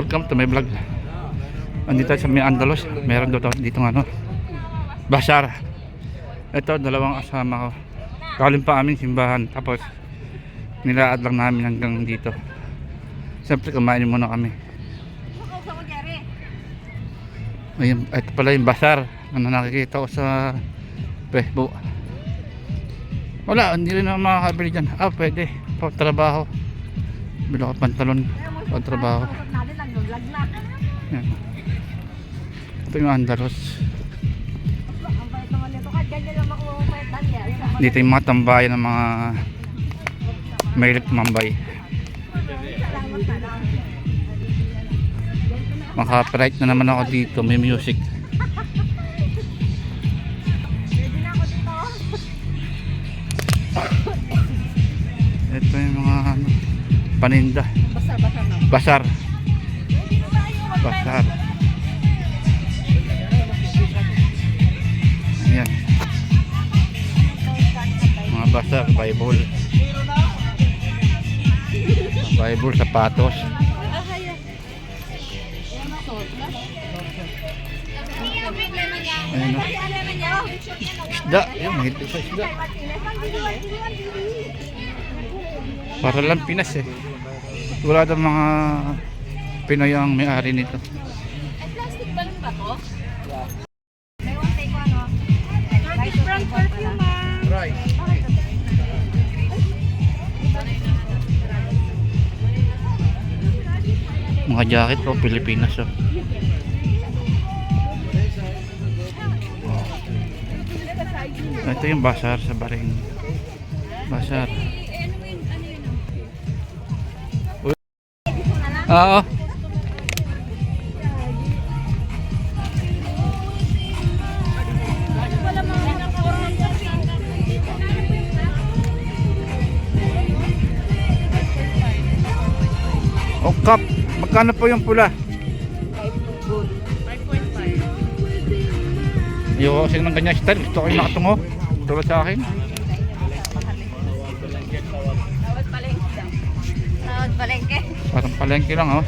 welcome to my vlog. Andito tayo sa may Andalos. Meron dito ng ano, Bazaar. Ito, dalawang asama ko. Kalim pa aming simbahan. Tapos nilaad lang namin hanggang dito. Siyempre kumain muna kami. Ayun, ito pala yung Bazaar na nakikita ko sa Facebook. Wala, hindi rin ako makakabili dyan. Pwede, trabaho. Bila ko pantalon, trabaho. Yan. Ito yung Andalos. Dito yung mga tambayan ng mga mahilig tumambay. Maka-copyright na naman ako dito, may music. Ito yung mga paninda. Bazaar. Bazaar. Ayan. Mga bazaar, Bible. Bible, sapatos. Ayan o. Isda. Ayan, mahigit sa isda. Para lang Pinas eh. Wala daw mga Pinoy ang may-ari nito. Ay, plastic ba ba to? May one take ano? Turkish brand perfume ah. Right. Mga jacket po, Pilipinas oh. Ito yung Bazaar sa Baring. Bazaar. Oo. O cup, magkano po yung pula? 5.5. Ayoko kasi ng ganyan style, gusto ko yung nakatungo tulad sa akin. Tawad palengke. Parang palengke lang oh.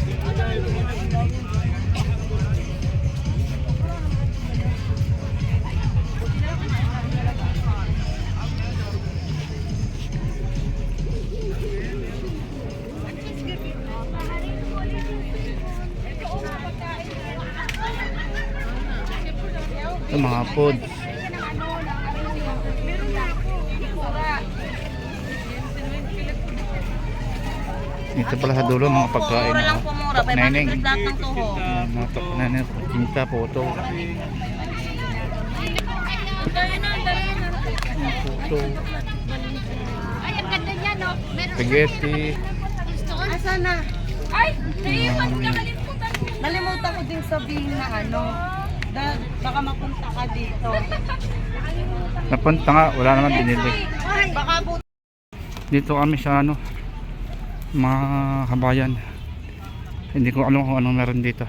Ito mga food. Ito pala sa dulo mga pagkain. Mura lang po mura. 500 lahat ng tuho. Mga pagkain, cinta, photo. Photo. Ay, ang ganda niya no. Spaghetti. Asa na? Ay, naiwan ka, kalimutan. Nalimutan ko din sabihin na ano. Baka mapunta ka dito. Napunta nga, wala naman binili. Ay, baka po. Dito kami sa ano, mga kabayan. Hindi ko alam kung anong meron dito.